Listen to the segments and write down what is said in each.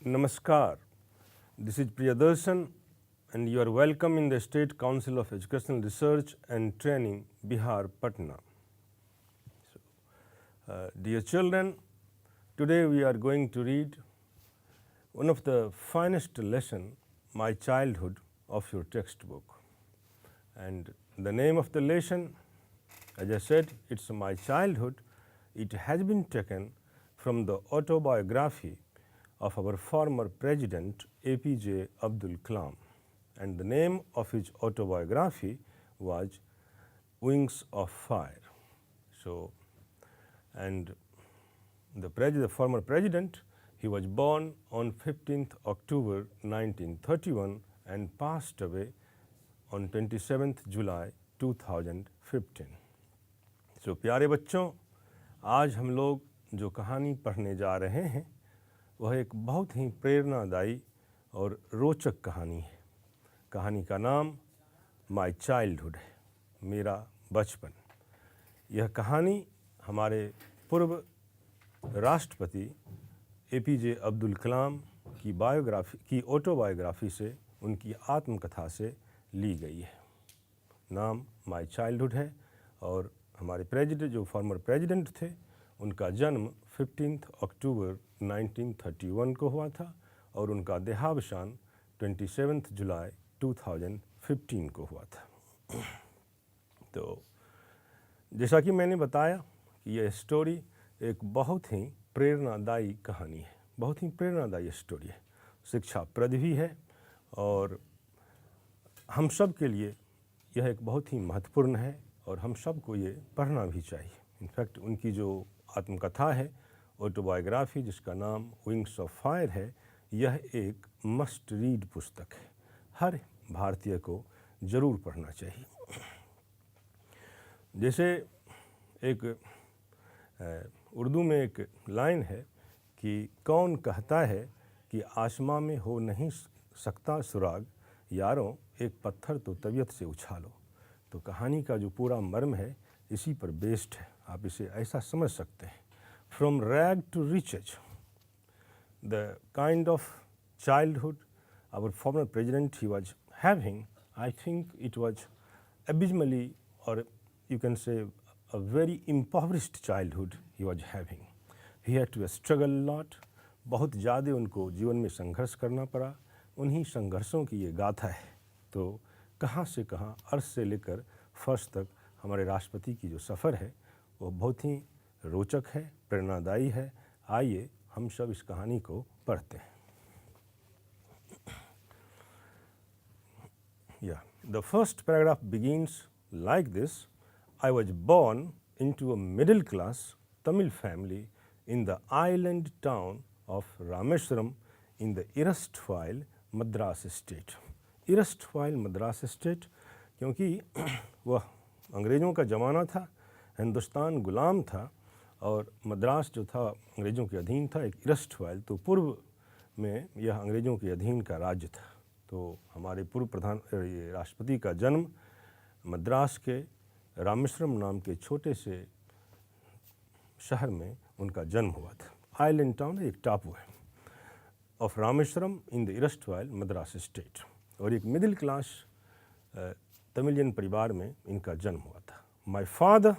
Namaskar, this is Priyadarshan and you are welcome in the State Council of Educational Research and Training, Bihar, Patna. Dear children, today we are going to read one of the finest lesson, My Childhood, of your textbook. And the name of the lesson, as I said, it's My Childhood. It has been taken from the autobiography of our former President APJ Abdul Kalam, and the name of his autobiography was Wings of Fire. So, and the former president, he was born on 15th October 1931 and passed away on 27th July 2015. So प्यारे बच्चों, आज हम लोग जो कहानी पढ़ने जा रहे हैं वह एक बहुत ही प्रेरणादायी और रोचक कहानी है। कहानी का नाम माय चाइल्डहुड है, मेरा बचपन। यह कहानी हमारे पूर्व राष्ट्रपति एपीजे अब्दुल कलाम की ऑटोबायोग्राफी से, उनकी आत्मकथा से ली गई है। नाम माय चाइल्डहुड है और हमारे प्रेसिडेंट जो फॉर्मर प्रेसिडेंट थे उनका जन्म 15 अक्टूबर 1931 को हुआ था और उनका देहावसान 27 जुलाई 2015 को हुआ था। तो जैसा कि मैंने बताया कि यह स्टोरी एक बहुत ही प्रेरणादायी कहानी है, बहुत ही प्रेरणादायी स्टोरी है, शिक्षाप्रद भी है और हम सब के लिए यह एक बहुत ही महत्वपूर्ण है और हम सब को ये पढ़ना भी चाहिए। इनफैक्ट उनकी जो आत्मकथा है, ऑटोबायोग्राफी, जिसका नाम विंग्स ऑफ फायर है, यह एक मस्ट रीड पुस्तक है, हर भारतीय को ज़रूर पढ़ना चाहिए। जैसे एक उर्दू में एक लाइन है कि कौन कहता है कि आसमां में हो नहीं सकता सुराग, यारों एक पत्थर तो तबीयत से उछालो। तो कहानी का जो पूरा मर्म है इसी पर बेस्ड है, आप इसे ऐसा समझ सकते हैं। From rag to riches, the kind of childhood our former president he was having, I think it was abysmally, or you can say a very impoverished childhood he was having. He had to struggle a lot. बहुत ज़्यादा उनको जीवन में संघर्ष करना पड़ा। उन्हीं संघर्षों की ये गाथा है। तो कहाँ से कहाँ, अर्थ से लेकर फर्श तक हमारे राष्ट्रपति की जो सफ़र है वो बहुत ही रोचक है, प्रेरणादायी है। आइए हम सब इस कहानी को पढ़ते हैं। The first paragraph begins like this: I was born into a middle-class Tamil family in the island town of Rameswaram in the erstwhile Madras state. Erstwhile Madras state क्योंकि वह अंग्रेज़ों का ज़माना था, हिंदुस्तान गुलाम था और मद्रास जो था अंग्रेज़ों के अधीन था। एक erstwhile तो पूर्व में यह अंग्रेज़ों के अधीन का राज्य था। तो हमारे पूर्व राष्ट्रपति का जन्म मद्रास के रामेश्वरम नाम के छोटे से शहर में उनका जन्म हुआ था। आइलैंड टाउन एक टापू है, of Rameswaram in the erstwhile Madras state, और एक मिडिल क्लास तमिलियन परिवार में इनका जन्म हुआ था। माय फादर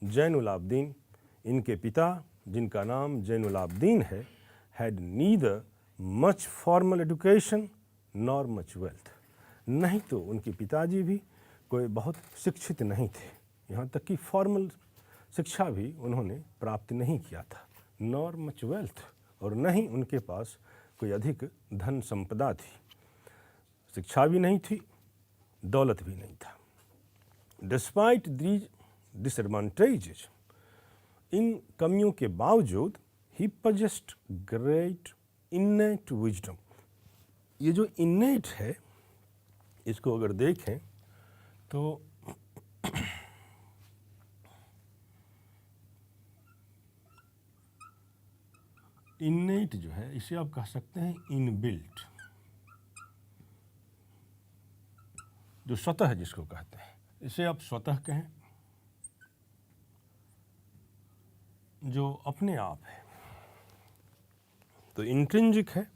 जैनुल आबदीन, इनके पिता जिनका नाम जैनुल आबदीन है, had neither much formal education nor much wealth. नहीं तो उनके पिताजी भी कोई बहुत शिक्षित नहीं थे, यहाँ तक कि फॉर्मल शिक्षा भी उन्होंने प्राप्त नहीं किया था। नॉर मच वेल्थ, और न ही उनके पास कोई अधिक धन संपदा थी। शिक्षा भी नहीं थी, दौलत भी नहीं था। डिस्पाइट दीज डिसएडवांटेजेस, इन कमियों के बावजूद ही पजेस्ट ग्रेट इन्नेट विजडम। ये जो इन्नेट है, इसको अगर देखें तो इन्नेट जो है इसे आप कह सकते हैं इनबिल्ट, जो स्वतः जिसको कहते हैं, इसे आप स्वतः कहें, जो अपने आप है। तो इंट्रिंसिक है,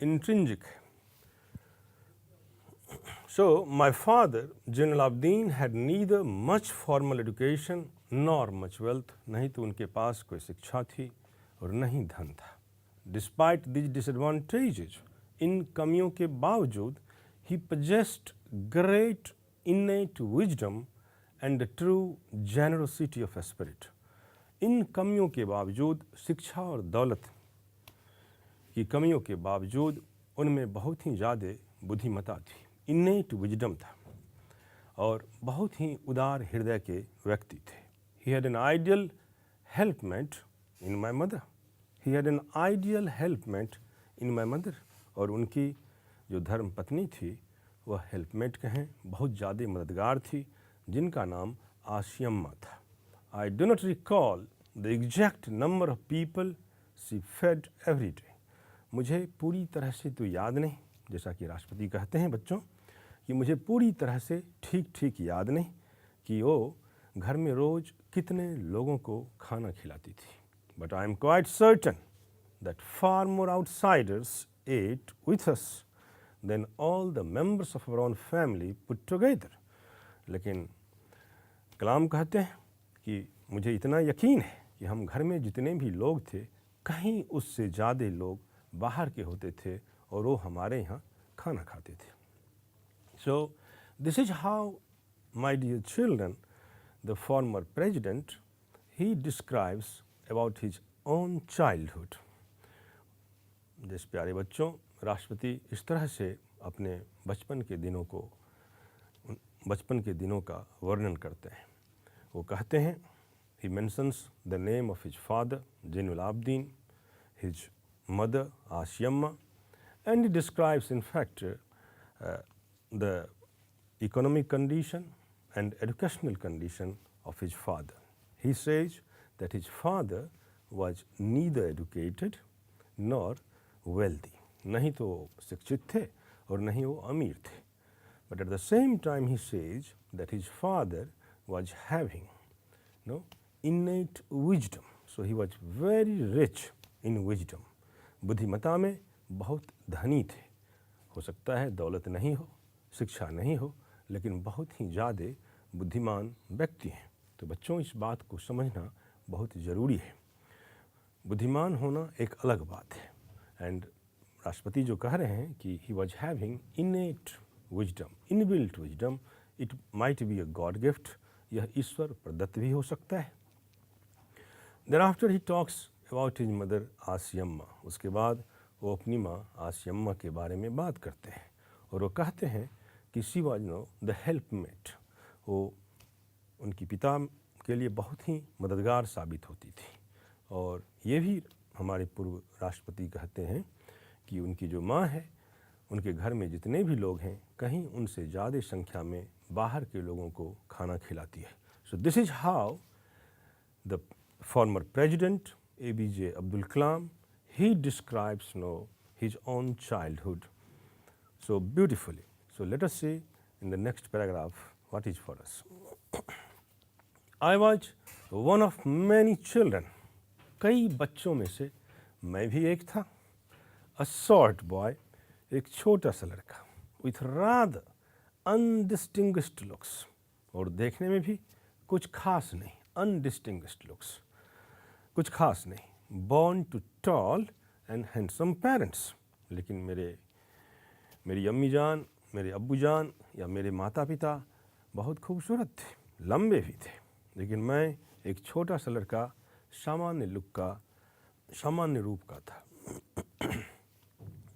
इंट्रिंसिक है। So, my father, Zainul Abidin, had neither much formal education nor much wealth. नहीं तो उनके पास कोई शिक्षा थी और नहीं धन था। Despite these disadvantages, इन कमियों के बावजूद, he possessed great innate wisdom and a true generosity of spirit. इन कमियों के बावजूद, शिक्षा और दौलत की कमियों के बावजूद उनमें बहुत ही ज़्यादा बुद्धिमता थी, इनेट विजडम था और बहुत ही उदार हृदय के व्यक्ति थे। He had an ideal helpmate in my mother. He had an ideal helpmate in my mother. और उनकी जो धर्म पत्नी थी वह हेल्पमेट कहें बहुत ज़्यादा मददगार थी, जिनका नाम आसियम्मा था। I do not recall the exact number of people she fed every day. मुझे पूरी तरह से तो याद नहीं, जैसा कि राष्ट्रपति कहते हैं बच्चों कि मुझे पूरी तरह से ठीक ठीक याद नहीं कि वो घर में रोज़ कितने लोगों को खाना खिलाती थी। But I am quite certain that far more outsiders ate with us than all the members of our own family put together. लेकिन कलाम कहते हैं कि मुझे इतना यकीन है कि हम घर में जितने भी लोग थे कहीं उससे ज़्यादा लोग बाहर के होते थे और वो हमारे यहाँ खाना खाते थे। So this is how, my dear children, the former president, he describes about his own childhood. जिस प्यारे बच्चों, राष्ट्रपति इस तरह से अपने बचपन के दिनों का वर्णन करते हैं। वो कहते हैं, he mentions the name of his father, Zainul Abidin, his mother, Asiyamma, and he describes in fact the economic condition and educational condition of his father. He says that his father was neither educated nor wealthy. नहीं तो शिक्षित थे और नहीं वो अमीर थे. But at the same time he says that his father was having innate wisdom. So he was very rich in wisdom. बुद्धिमता में बहुत धनी थे. हो सकता है दौलत नहीं हो, शिक्षा नहीं हो, लेकिन बहुत ही ज़्यादा बुद्धिमान व्यक्ति हैं. तो बच्चों इस बात को समझना बहुत ज़रूरी है. बुद्धिमान होना एक अलग बात है. एंड राष्ट्रपति जो कह रहे हैं कि he was having innate wisdom, inbuilt wisdom, it might be a God gift. यह ईश्वर प्रदत्त भी हो सकता है. Thereafter he talks about his mother Ashiamma. उसके बाद वो अपनी माँ आसियम्मा के बारे में बात करते हैं और वो कहते हैं कि शी वॉज द हेल्पमेट. वो उनकी पिता के लिए बहुत ही मददगार साबित होती थी. और ये भी हमारे पूर्व राष्ट्रपति कहते हैं कि उनकी जो माँ है, उनके घर में जितने भी लोग हैं, कहीं उनसे ज़्यादा संख्या में बाहर के लोगों को खाना खिलाती है. सो this is how the former president ABJ Abdul Kalam, he describes his own childhood so beautifully. So let us see in the next paragraph what is for us. I was one of many children. कई बच्चों में से मैं भी एक था. A short boy, एक छोटा सा लड़का, with rather undistinguished looks. और देखने में भी कुछ खास नहीं. Undistinguished looks, कुछ खास नहीं. Born to tall and handsome parents. लेकिन मेरी अम्मी जान, मेरे अब्बू जान या मेरे माता पिता बहुत खूबसूरत थे, लंबे भी थे. लेकिन मैं एक छोटा सा लड़का, सामान्य लुक का, सामान्य रूप का था.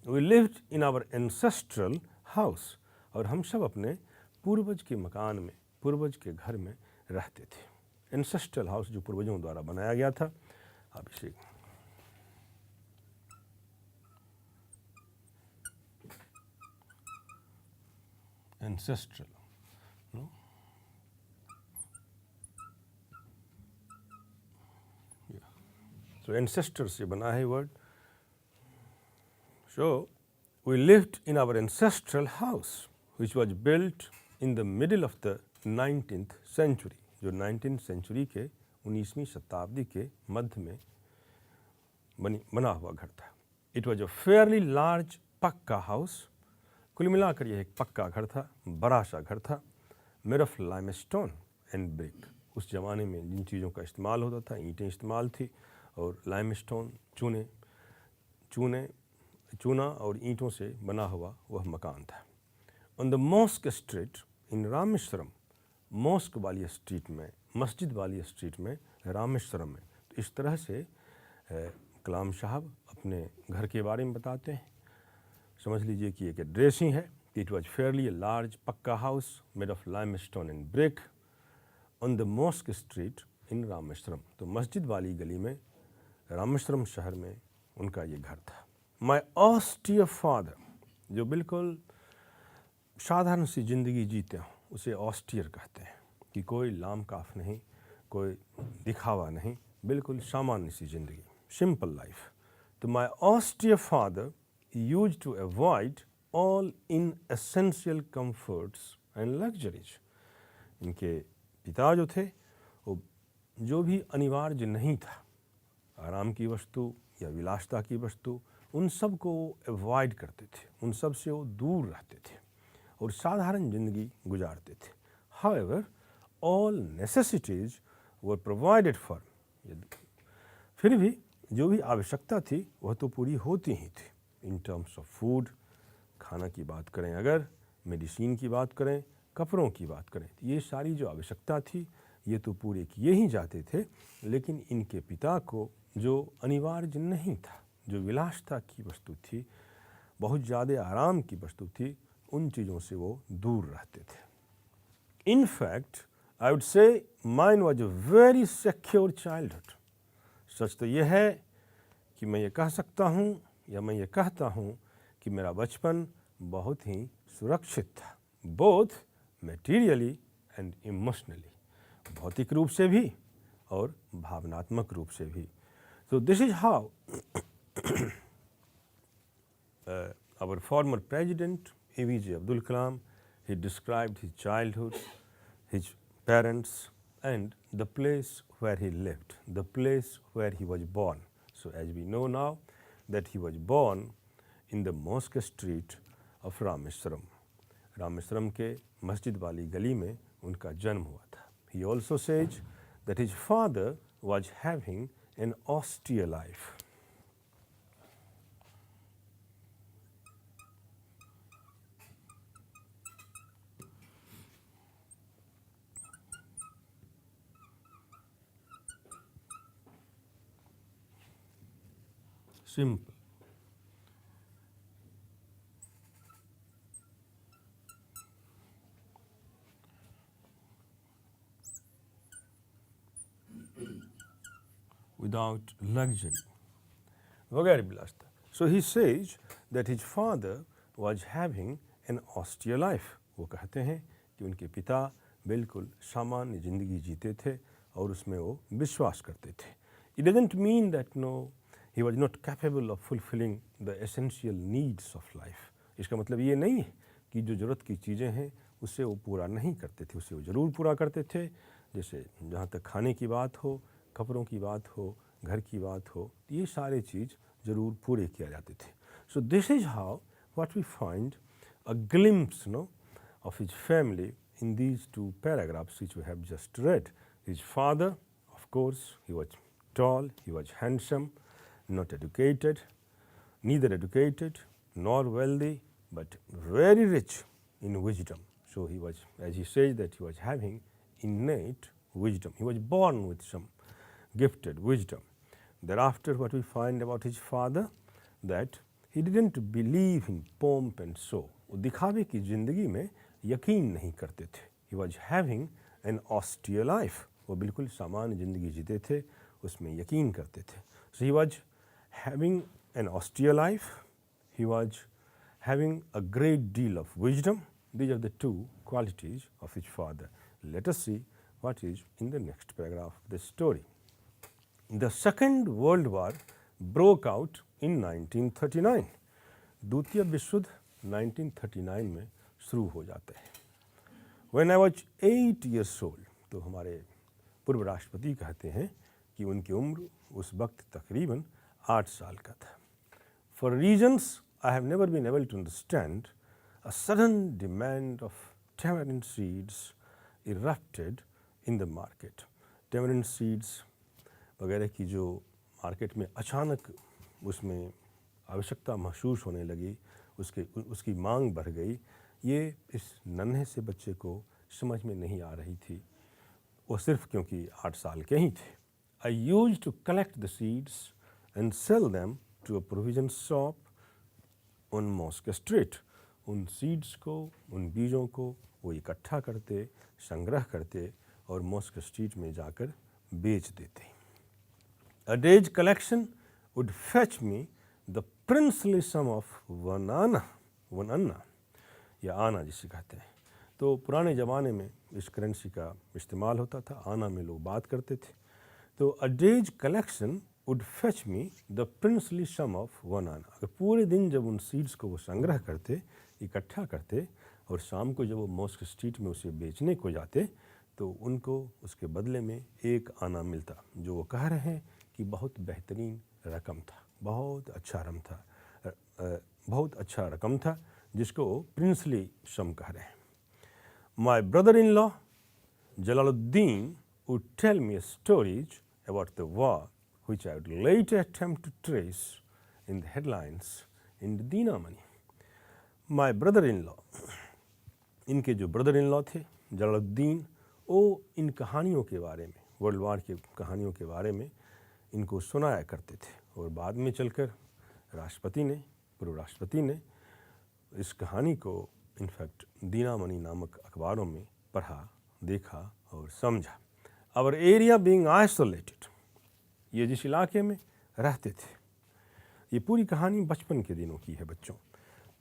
We lived in our ancestral house. और हम सब अपने पूर्वज के मकान में, पूर्वज के घर में रहते थे. एंसेस्ट्रल हाउस जो पूर्वजों द्वारा बनाया गया था. अभिषेक एंसेस्ट्रल, so ancestor से बना है word. So we lived in our ancestral house which was built in the middle of the 19th century. जो 19th century के 19वीं शताब्दी के मध्य में बना हुआ घर था. It was a fairly large पक्का हाउस, कुल मिलाकर यह एक पक्का घर था, बड़ा सा घर था, made of limestone and brick. उस ज़माने में जिन चीज़ों का इस्तेमाल होता था, ईंटें इस्तेमाल थी और लाइमस्टोन चूना और ईंटों से बना हुआ वह मकान था। On the mosque street in Rameswaram, mosque वाली स्ट्रीट में, मस्जिद वाली स्ट्रीट में, रामेश्वरम में। तो इस तरह से कलाम साहब अपने घर के बारे में बताते हैं। समझ लीजिए कि एक एड्रेस ही है। It was fairly a large pucca house made of limestone and brick on the mosque street in Rameswaram. तो मस्जिद वाली गली में, रामेश्वरम शहर में उनका ये घर था। माई ऑस्टियर फादर, जो बिल्कुल साधारण सी ज़िंदगी जीते हों उसे ऑस्टियर कहते हैं, कि कोई लाम काफ नहीं, कोई दिखावा नहीं, बिल्कुल सामान्य सी ज़िंदगी, सिंपल लाइफ। तो my austere father used to avoid all inessential comforts and luxuries. इनके पिता जो थे वो जो भी अनिवार्य नहीं था, आराम की वस्तु या विलासता की वस्तु, उन सब को अवॉइड करते थे, उन सब से वो दूर रहते थे और साधारण ज़िंदगी गुजारते थे। However all necessities were provided for, फिर भी जो भी आवश्यकता थी वह तो पूरी होती ही थी। इन टर्म्स ऑफ फूड, खाना की बात करें अगर, मेडिसिन की बात करें, कपड़ों की बात करें, ये सारी जो आवश्यकता थी ये तो पूरे किए ही जाते थे। लेकिन इनके पिता को जो अनिवार्य नहीं था, जो विलासता की वस्तु थी, बहुत ज़्यादा आराम की वस्तु थी, उन चीज़ों से वो दूर रहते थे। In fact I would say mine was a very secure childhood. सच तो यह है कि मैं ये कह सकता हूँ या मैं ये कहता हूँ कि मेरा बचपन बहुत ही सुरक्षित था, बोथ मटीरियली एंड इमोशनली, भौतिक रूप से भी और भावनात्मक रूप से भी। So this is how our former president APJ Abdul Kalam, he described his childhood, his parents and the place where he lived, the place where he was born. So as we know now that he was born in the mosque street of Rameshwaram. Rameswaram के मस्जिद वाली गली में उनका जन्म हुआ था। He also says that his father was having an austere life. Simple. Without luxury, वगैरह विलासता. So he says that his father was having an austere life. वो कहते हैं कि उनके पिता बिल्कुल सामान्य ज़िंदगी जीते थे और उसमें वो विश्वास करते थे. It doesn't mean that he was not capable of fulfilling the essential needs of life. इसका मतलब ये नहीं है कि जो ज़रूरत की चीज़ें हैं उससे वो पूरा नहीं करते थे, उससे वो ज़रूर पूरा करते थे. जैसे जहाँ तक खाने की बात हो, कपड़ों की बात हो, घर की बात हो, ये सारे चीज़ ज़रूर पूरे किया जाते थे. So this is how what we find a glimpse of his family in these two paragraphs which we have just read. His father, of course, he was tall, he was handsome, not educated, neither educated nor wealthy, but very rich in wisdom. So he was, as he says, that he was having innate wisdom. He was born with some gifted wisdom. Thereafter, what we find about his father, that he didn't believe in pomp and show. वो दिखावे की ज़िंदगी में यकीन नहीं करते थे. He was having an austere life. वो बिल्कुल सामान्य ज़िंदगी जीते थे, उसमें यकीन करते थे. So he was having an austere life. He was having a great deal of wisdom. These are the two qualities of his father. Let us see what is in the next paragraph of the story. The Second World War broke out in 1939. द्वितीय विश्व युद्ध 1939 में शुरू हो जाता है. When I was 8 years old, तो हमारे पूर्व राष्ट्रपति कहते हैं कि उनकी उम्र उस वक्त तकरीबन 8 साल का था. For reasons I have never been able to understand a sudden demand of tamarind seeds erupted in the market. Tamarind seeds वगैरह की जो मार्केट में अचानक उसमें आवश्यकता महसूस होने लगी, उसकी मांग बढ़ गई, ये इस नन्हे से बच्चे को समझ में नहीं आ रही थी, वो सिर्फ क्योंकि 8 साल के ही थे. I used to collect the seeds and sell them to a provision shop on Mosque Street. उन सीड्स को, उन बीजों को वो इकट्ठा करते, संग्रह करते और मॉस्क स्ट्रीट में जाकर बेच देते. A day's collection would fetch me the princely sum of one anna, या आना जिसे कहते हैं. तो पुराने ज़माने में इस करेंसी का इस्तेमाल होता था, आना में लोग बात करते थे. तो a day's collection would fetch me the princely sum of one anna. अगर पूरे दिन जब उन सीड्स को वो संग्रह करते, इकट्ठा करते और शाम को जब वो मॉस्क स्ट्रीट में उसे बेचने को जाते तो उनको उसके बदले में 1 आना मिलता, जो वो कह रहे हैं कि बहुत बेहतरीन रकम था, बहुत अच्छा रकम था, जिसको वो प्रिंसली सम कह रहे हैं. My brother-in-law Jalaluddin would tell me stories about the war which I would later attempt to trace in the headlines in the Dinamani. My brother-in-law, इनके जो ब्रदर इन लॉ थे जलालुद्दीन, वो इन कहानियों के बारे में, वर्ल्ड वार की कहानियों के बारे में इनको सुनाया करते थे और बाद में चलकर पूर्व राष्ट्रपति ने इस कहानी को इनफैक्ट दीनामणि नामक अखबारों में पढ़ा, देखा और समझा. Our area being isolated, ये जिस इलाके में रहते थे, ये पूरी कहानी बचपन के दिनों की है बच्चों.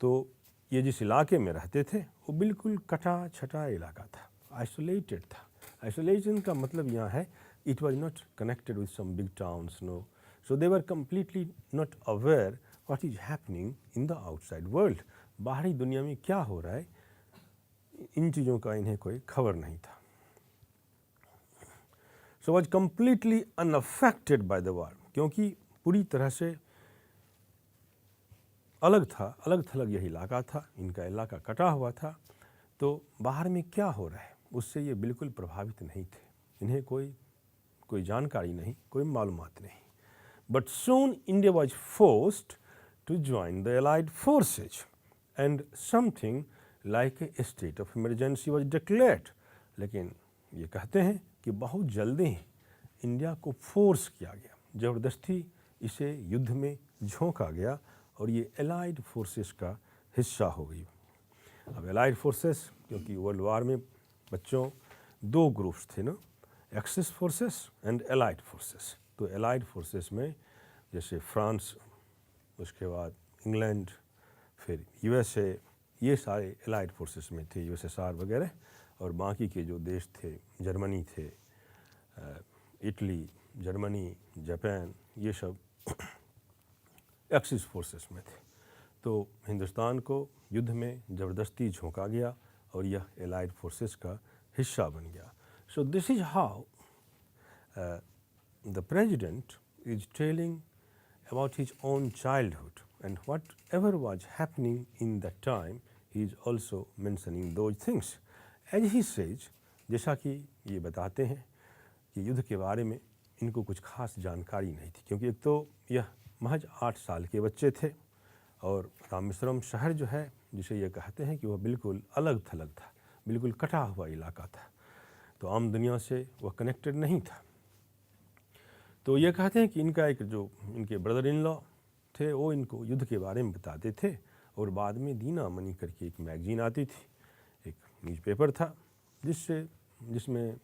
तो ये जिस इलाके में रहते थे वो बिल्कुल कटा छटा इलाका था, आइसोलेटेड था. आइसोलेशन का मतलब यहाँ है it was not connected with some big towns, no. So they were completely not aware what is happening in the outside world. बाहरी दुनिया में क्या हो रहा है, इन चीज़ों का इन्हें कोई खबर नहीं था. So was completely unaffected by the war, क्योंकि पूरी तरह से अलग थलग यह इलाका था, इनका इलाका कटा हुआ था. तो बाहर में क्या हो रहा है उससे ये बिल्कुल प्रभावित नहीं थे, इन्हें कोई जानकारी नहीं, कोई मालूमात नहीं. But soon India was forced to join the allied forces and something like a state of emergency was declared. लेकिन ये कहते हैं कि बहुत जल्दी ही इंडिया को फोर्स किया गया, ज़बरदस्ती इसे युद्ध में झोंका गया और ये एलाइड फोर्सेस का हिस्सा हो गई. अब एलाइड फोर्सेस, क्योंकि वर्ल्ड वार में बच्चों 2 ग्रुप्स थे ना, axis forces and allied forces. तो एलाइड फोर्सेस में जैसे फ्रांस, उसके बाद इंग्लैंड, फिर यूएसए, ये सारे एलाइड फोर्सेस में थे, यूएसएसआर वगैरह. और बाकी के जो देश थे, जर्मनी थे, इटली, जर्मनी, जापान, ये सब एक्सिस फोर्सेस में थे. तो हिंदुस्तान को युद्ध में ज़बरदस्ती झोंका गया और यह एलाइड फोर्सेस का हिस्सा बन गया. So this is how the president is telling about his own childhood and whatever was happening in that time, he is also mentioning those things. As he says, जैसा कि ये बताते हैं कि युद्ध के बारे में इनको कुछ खास जानकारी नहीं थी, क्योंकि एक तो यह महज 8 साल के बच्चे थे और रामेश्वरम शहर जो है, जिसे ये कहते हैं कि वह बिल्कुल अलग थलग था, बिल्कुल कटा हुआ इलाका था, तो आम दुनिया से वह कनेक्टेड नहीं था. तो ये कहते हैं कि इनका एक जो इनके ब्रदर इन लॉ थे वो इनको युद्ध के बारे में बताते थे. और बाद में दीनामणि करके एक मैगजीन आती थी, एक न्यूज़पेपर था, जिसमें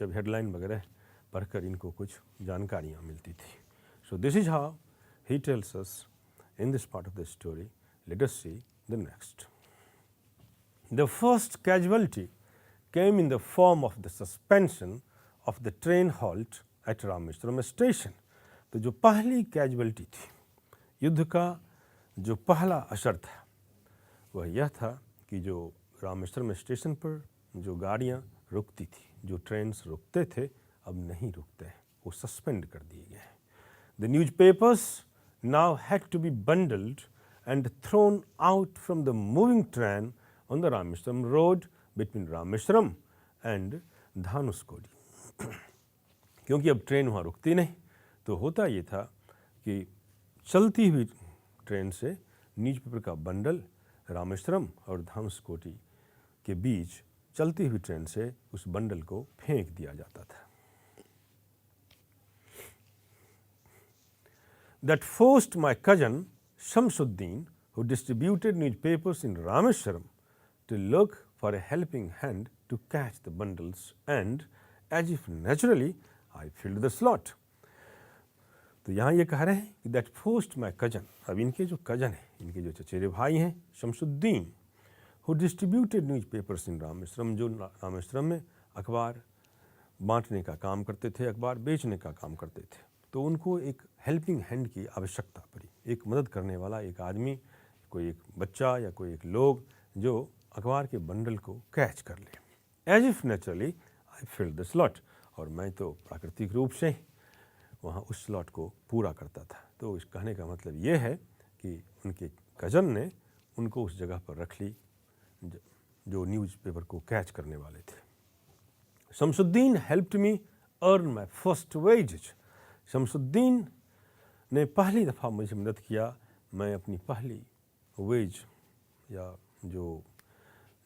जब हेडलाइन वगैरह पढ़कर इनको कुछ जानकारियाँ मिलती थी. सो this is how he tells us in this part of the story. Let us see the next. The first casualty came in the form of the suspension of the train halt at Rameshwaram station. तो जो पहली casualty थी, युद्ध का जो पहला असर था, वह यह था कि जो रामेश्वरम स्टेशन पर जो गाड़ियाँ रुकती थी, जो ट्रेन्स रुकते थे, अब नहीं रुकते हैं, वो सस्पेंड कर दिए गए हैं. The newspapers now had to be bundled and thrown out from the moving train on the Rameshwaram road between Rameshwaram and Dhanuskodi. क्योंकि अब ट्रेन वहाँ रुकती नहीं, तो होता ये था कि चलती हुई ट्रेन से न्यूज़पेपर का बंडल रामेश्वरम और धानुषकोटी के बीच चलती हुई ट्रेन से उस बंडल को फेंक दिया जाता था. That forced my cousin Shamsuddin, who distributed newspapers in Rameshwaram, to look for a helping hand to catch the bundles, and as if naturally I filled the slot. तो यहाँ ये कह रहे हैं कि that forced my cousin, अब इनके जो कजन हैं, इनके जो चचेरे भाई हैं Shamsuddin, who distributed newspapers in Rameswaram, जो रामेश्वरम में अखबार बांटने का काम करते थे, अखबार बेचने का काम करते थे, तो उनको एक हेल्पिंग हैंड की आवश्यकता पड़ी. एक मदद करने वाला एक आदमी, कोई एक बच्चा या कोई एक लोग जो अखबार के बंडल को कैच कर ले. As if naturally I filled the slot, और मैं तो प्राकृतिक रूप से वहाँ उस स्लॉट को पूरा करता था. तो इस कहने का मतलब ये है कि उनके कज़न ने उनको उस जगह पर रख ली जो न्यूज़पेपर को कैच करने वाले थे. Shamsuddin helped me earn my first wages. Shamsuddin ने पहली दफ़ा मुझे मदद किया, मैं अपनी पहली वेज, या जो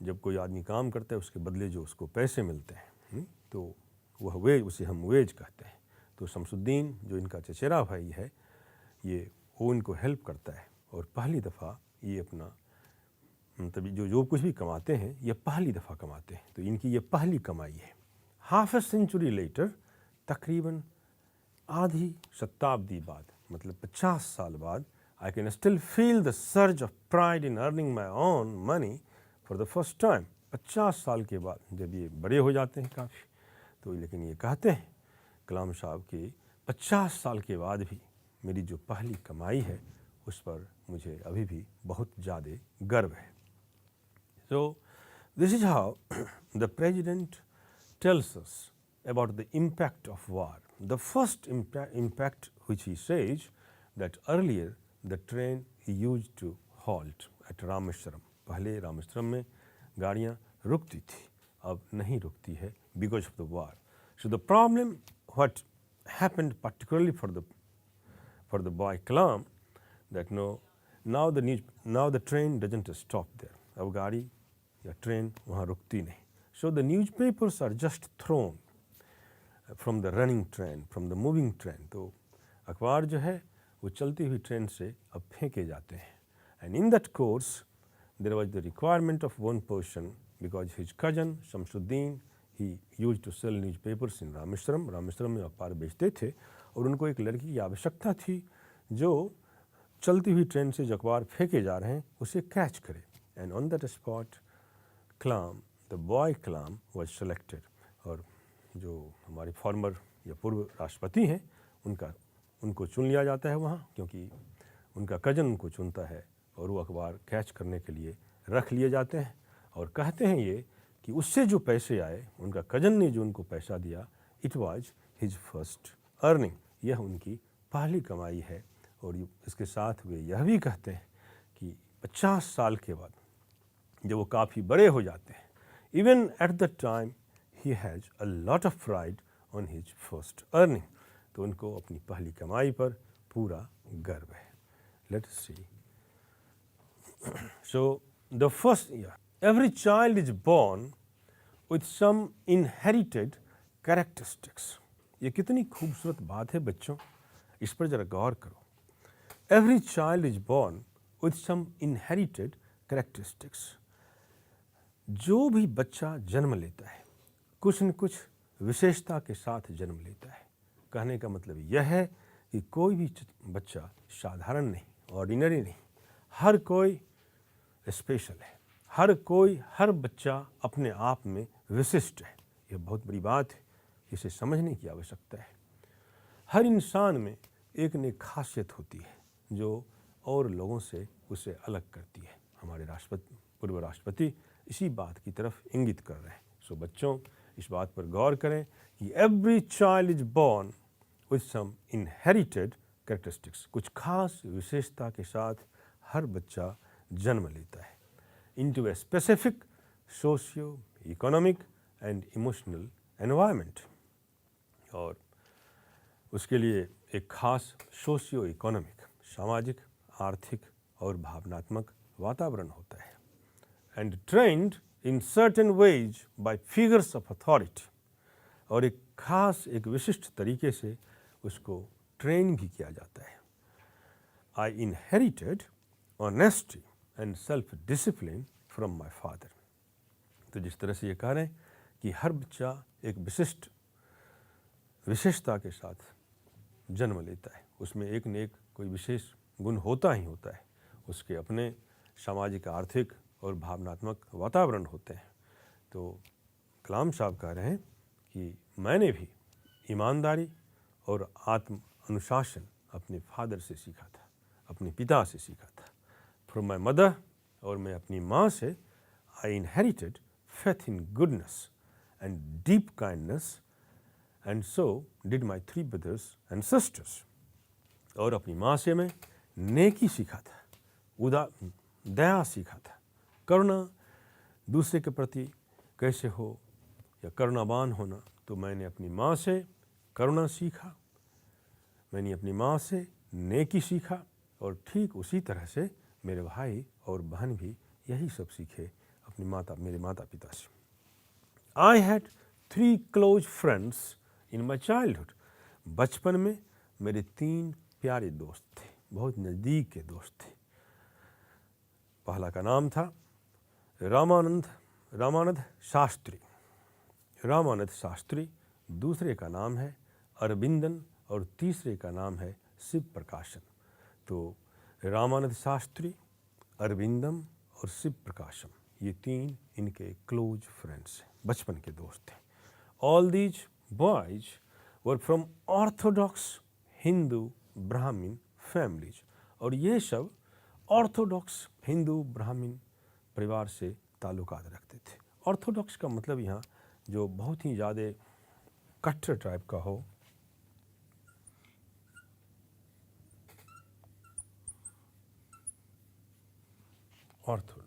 जब कोई आदमी काम करता है उसके बदले जो उसको पैसे मिलते हैं, तो वह वेज, उसे हम वेज कहते हैं. तो शमसुद्दीन जो इनका चचेरा भाई है, ये वो इनको हेल्प करता है, और पहली दफ़ा ये अपना मतलब जो कुछ भी कमाते हैं ये पहली दफ़ा कमाते हैं, तो इनकी ये पहली कमाई है. हाफ ए सेंचुरी लेटर, तकरीबन आधी शताब्दी बाद, मतलब 50 साल बाद, I can still feel the surge of pride in earning my own money for the first time. 50 साल के बाद जब ये बड़े हो जाते हैं काफ़ी, तो लेकिन ये कहते हैं कलाम साहब कि 50 साल के बाद भी मेरी जो पहली कमाई है उस पर मुझे अभी भी बहुत ज़्यादा गर्व है. So this is how the president tells us about the impact of war. The first impact which he says that earlier the train used to halt at Rameshwaram. पहले रामेश्वरम में गाड़ियाँ रुकती थी, अब नहीं रुकती है because of the war. So the problem what happened particularly for the boy Kalam, that now the train doesn't stop there. अब गाड़ी या ट्रेन वहाँ रुकती नहीं. So the newspapers are just thrown from the running train, from the moving train. तो अखबार जो है वो चलती हुई ट्रेन से अब फेंके जाते हैं. And in that course there was the requirement of one person, because his cousin Shamsuddin, he used to sell newspapers in Rameshwaram. Rameswaram में अखबार बेचते थे, और उनको एक लड़की की आवश्यकता थी जो चलती हुई ट्रेन से जो अखबार फेंके जा रहे हैं उसे कैच करे. And on that spot Kalam, the boy Kalam was selected. और जो हमारे फॉर्मर या पूर्व राष्ट्रपति हैं उनको चुन लिया जाता है वहाँ, क्योंकि उनका कज़न उनको चुनता है और वो अखबार कैच करने के लिए रख लिए जाते हैं. और कहते हैं ये कि उससे जो पैसे आए, उनका कज़न ने जो उनको पैसा दिया, it was his first earning, यह उनकी पहली कमाई है. और इसके साथ वे यह भी कहते हैं कि 50 साल के बाद जब वो काफ़ी बड़े हो जाते हैं, even at the time he has a lot of pride on his first earning. तो उनको अपनी पहली कमाई पर पूरा गर्व है. Let's see. So the first year, every child is born with some inherited characteristics. ये कितनी खूबसूरत बात है बच्चों, इस पर जरा गौर करो. Every child is born with some inherited characteristics. जो भी बच्चा जन्म लेता है कुछ न कुछ विशेषता के साथ जन्म लेता है. कहने का मतलब यह है कि कोई भी बच्चा साधारण नहीं, ऑर्डिनरी नहीं, हर कोई स्पेशल है. हर बच्चा अपने आप में विशिष्ट है. यह बहुत बड़ी बात है, इसे समझने की आवश्यकता है. हर इंसान में एक न एक खासियत होती है जो और लोगों से उसे अलग करती है. हमारे पूर्व राष्ट्रपति इसी बात की तरफ इंगित कर रहे हैं. सो बच्चों, इस बात पर गौर करें कि every child is born with some inherited characteristics. कुछ खास विशेषता के साथ हर बच्चा जन्म लेता है into a specific socio-economic and emotional environment, और उसके लिए एक खास सोशियो इकोनॉमिक, सामाजिक, आर्थिक और भावनात्मक वातावरण होता है, and trend in certain veg bye figures of authority, और एक खास एक विशिष्ट तरीके से उसको ट्रेन भी किया जाता है। आई inherited honesty and self discipline from my father. तो जिस तरह से ये कह रहे हैं कि हर बच्चा एक विशिष्ट विशेषता के साथ जन्म लेता है, उसमें एक न एक कोई विशेष गुण होता ही होता है, उसके अपने सामाजिक, आर्थिक और भावनात्मक वातावरण होते हैं। तो कलाम साहब कह रहे हैं कि मैंने भी ईमानदारी और आत्म अनुशासन अपने फादर से सीखा था, अपने पिता से सीखा था, फ्रॉम माई मदर, और मैं अपनी माँ से आई inherited faith in goodness and deep kindness, and so did my 3 brothers and sisters. और अपनी माँ से मैं नेकी सीखा था, दया सीखा था, करुणा, दूसरे के प्रति कैसे हो या करुणावान होना। तो मैंने अपनी माँ से करुणा सीखा, मैंने अपनी माँ से नेकी सीखा, और ठीक उसी तरह से मेरे भाई और बहन भी यही सब सीखे अपनी मेरे माता पिता से। I had 3 close friends in my childhood. बचपन में मेरे 3 प्यारे दोस्त थे, बहुत नज़दीक के दोस्त थे। पहला का नाम था रामानंद शास्त्री, दूसरे का नाम है अरविंदन, और तीसरे का नाम है शिव प्रकाशन। तो रामानंद शास्त्री, अरविंदम और शिव प्रकाशम, ये 3 इनके क्लोज फ्रेंड्स हैं, बचपन के दोस्त थे। All these boys were from Orthodox Hindu ब्राह्मण फैमिलीज, और ये सब ऑर्थोडॉक्स हिंदू ब्राह्मण परिवार से ताल्लुकात रखते थे। ऑर्थोडॉक्स का मतलब यहाँ जो बहुत ही ज़्यादा कट्टर टाइप का हो, Orthodox,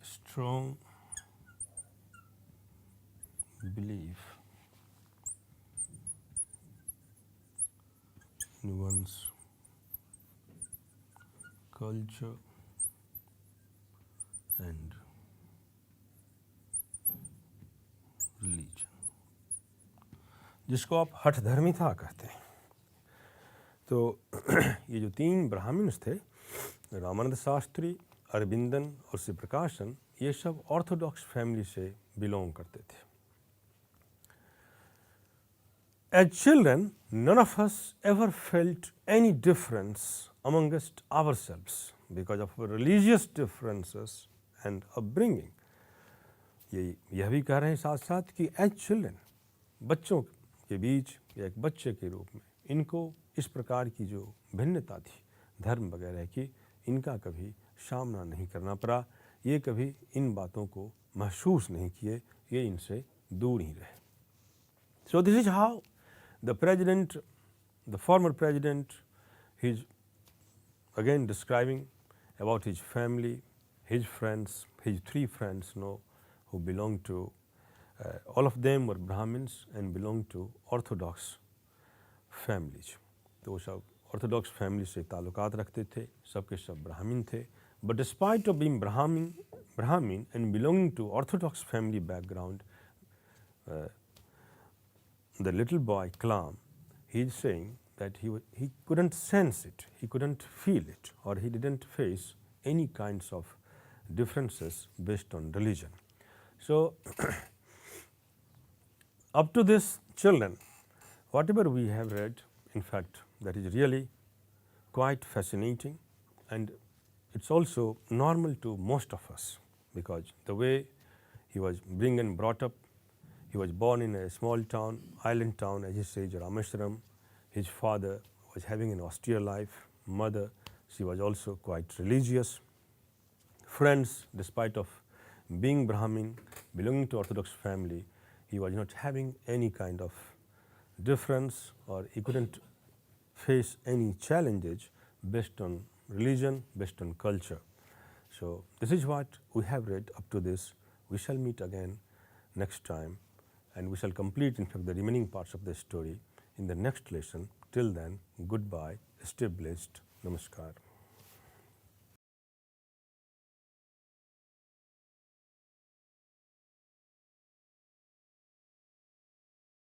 strong belief in one's culture and religion, जिसको आप हठधर्मिता कहते हैं। तो ये जो 3 ब्राह्मण्स थे, रामानंद शास्त्री, अरविंदन और शिव प्रकाशन, ये सब ऑर्थोडॉक्स फैमिली से बिलोंग करते थे। As children, none of us ever felt any difference amongst ourselves because of our religious differences and upbringing. यह भी कह रहे हैं साथ साथ कि as children, बच्चों के बीच या एक बच्चे के रूप में इनको इस प्रकार की जो भिन्नता थी धर्म वगैरह की, इनका कभी सामना नहीं करना पड़ा, ये कभी इन बातों को महसूस नहीं किए, ये इनसे दूर ही रहे। So this is how the president, the former president, he's again describing about his family, his friends, his 3 friends, who belonged to, all of them were Brahmins and belonged to Orthodox families. तो वो सब Orthodox family से ताल्लुकात रखते थे, सबके सब ब्राह्मण थे। But despite of being Brahmin and belonging to Orthodox family background, the little boy Kalam, he is saying that he couldn't sense it, he couldn't feel it, or he didn't face any kinds of differences based on religion. So up to this, children, whatever we have read, in fact, that is really quite fascinating, and it's also normal to most of us, because the way he was being and brought up, he was born in a small town, island town, as he says, Rameshwaram. His father was having an austere life, mother, she was also quite religious. Friends, despite of being Brahmin, belonging to Orthodox family, he was not having any kind of difference, or he couldn't face any challenges based on religion, based on culture. So, this is what we have read up to this. We shall meet again next time, and we shall complete in fact the remaining parts of the story in the next lesson. Till then, goodbye, stay blessed, namaskar.